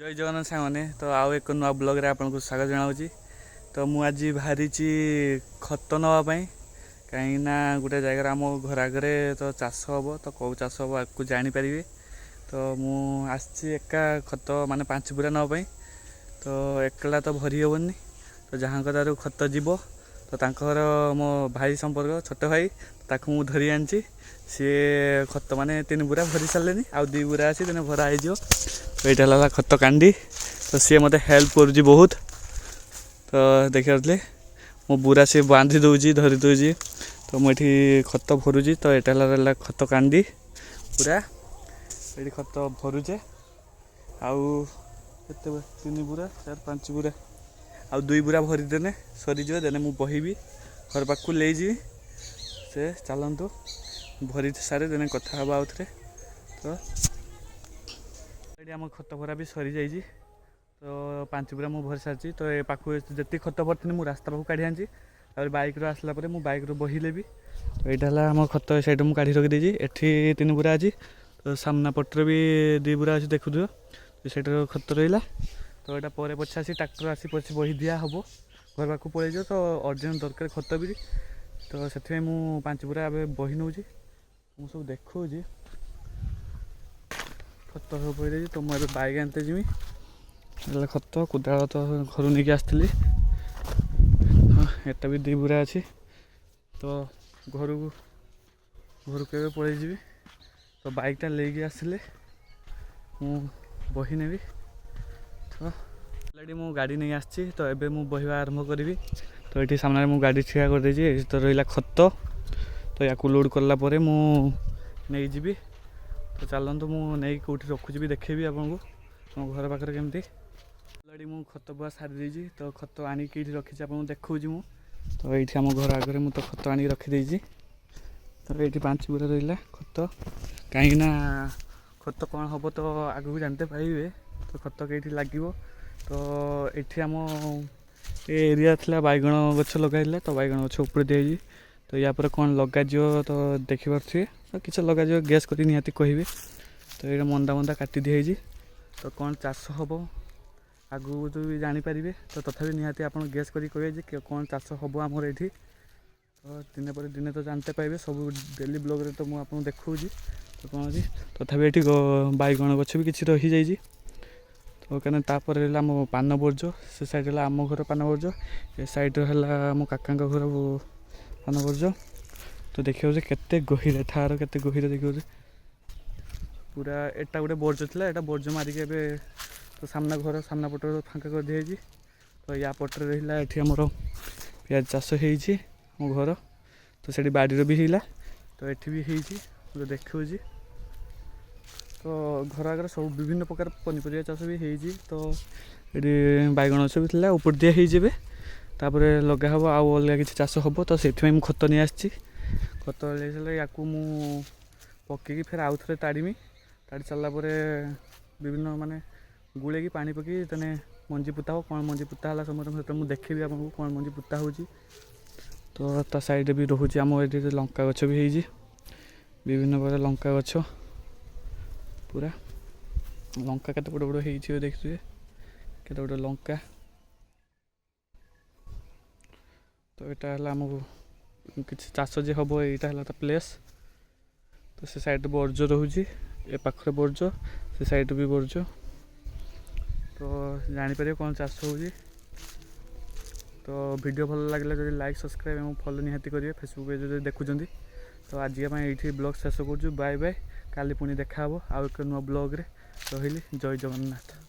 जय जगन्नाथ सामने तो आउ एक नुआ ब्लॉग रे आपको स्वागत जनाऊँगी। तो मु आज बाहरी खत नापी कहीं गोटे जगार आम घर आगे तो चाष हम तो कौ चाष हम आपको जानीपर। तो मु एका खत माने 5 बुरा नापी तो एकला तो भरी हेनी तो जहाँ कदार खत जीव तो तांकर मो भाई संपर्क छोट भाई ताकू मु धरी आनी सी खत माने 3 बुरा भरी सारे आउ 2 बुरा अच्छी तेने भरा हो। तो यहाँ खत कांडी तो सी मत हेल्प कर बहुत। तो देखिए मो बुरा सी बांधि दूची धरी दूची तो मुझे खत भरुची। तो यहाँ खत कांडी पूरा ये खत भरुचे आउ 3 बुरा 4 5 बुरा आउ 2 बुरा भरी देने सरीज देने मु बहबी घर पाक ले जी से चलतु भरी सारे देने कथा हाँ आउ थे। तो आम खत भरा भी सरी जाइए तो 5 बुरा मुझे भरी सारी। तो ये पाख जी खत भरती मुझे रास्ता पाक काढ़ी आनी बैक रू आसला बैक रू बहिले भी। तो यहाँ आम खत सैड मुझे काढ़ी रखी एठी 3 बुरा अच्छी तो सामना पटर भी 2 बुरा अच्छी देखु तो सैड खत रहा। तो यहाँ पर पछे आसी ट्राक्टर आसी पछे बही दिया हम घर पाक पलि जाओ तो अर्जेंट दरकार खत भी। तो से मुझे 5 बुरा बही नौ मुझे सब देखा खत सब पड़े। तो मुझे बैग आनते जी खत कोदाल तो घर नहीं आसती एटा भी 2 बुरा अच्छी तो घर के पलि जी। तो बाइकटा लेके आसिले मु बही नेबी। तो ऑलरेडी मु गाड़ी नहीं आसी तो एबे मु बहिबा आरंभ करी। तो ये सामने मु गाड़ी ठिया कर देजी तो रहा खत तो या लोड कला मु नहीं जी। तो चलतु मुझे कौटी रखुची भी देखेबी आपको मो घर पाखे केमती ऑलरेडी मु खत बुआ सारी देजी। तो खत आनिक रखी आपको देखी मु तो ये आम घर आगे मुझे तो खत आनिक रखीदे। तो ये 5 बुरा रहा खत कहीं खत कौन हम तो आगू जानते पाइबे। तो खत कई लगे तो ये आम एरिया थी बैगण गछ लगे तो बैगण गछ ऊपर दिए। तो या पर कौन लगे तो देखिपे तो किसी लगे गैस कर निहाती कहे। तो ये मंदा मंदा काटी दिए तो कौन चाष हम आगू तो भी जानीपर। तो तथापि निहाती आप गैस कर कहे कौन चाष हम आमर ये। तो दिने पर दिने तो जानते पाइबे सब डेली ब्लॉग रे तो मुझे देखी। तो कौन अच्छी तथापि ये बैगण गछ भी किसी रही जाइए। तो कहीं तापर आम पान बर्ज से साइड है आम घर पान बर्ज ए साइड है मो काका घर पान बर्ज। तो देखिए केते गहिरे ठार केते गहिरे देखिए पूरा एटा गोटे बर्ज था एटा बर्ज मारिक ए तो सामना घर सामना पट फांका कर दिए। तो या पटर रहा ये आमर पियाज चाष हो घर तो से बाड़ी भी है तो ये भी हो देखा। तो घर आगे सब विभिन्न प्रकार पनीपरिया चाष भी हो। तो ये बैगण गछ भी था ऊपर दिया होपर लगा हम आउ अलग किसी चाष हम। तो से खत नहीं आसी खत या पकईकि फिर आउ थे ताड़मी ताड़ी सारापर विभिन्न माने गुले पानी पकई तेने मंजी पुता हो कौन मंजी पुता है समय मुझे देखेबी आपको कौन मंजी पुता हो। तो ता साइड भी रोचे आम ये लंका गछ भी हो विभिन्न प्रकार लंका गछ पूरा लंका केते बड़ बड़ हो देखिए केते बड़ लंका। तो यहाँ है आम किसी चाष जे हम यहाँ है प्लेस। तो से साइड बर्ज रोचे ए पाखे बर्ज से साइड भी बर्ज। तो जापर कौन चाष हो। तो वीडियो भल लगे जो लाइक सब्सक्राइब और फॉलो निहाती करेंगे फेसबुक पेज जो देखुं। तो आज ये ब्लॉग शेष कर बाय बाय काली पुणी देखा आउ एक नुआ ब्लॉग रे रही जय जगन्नाथ।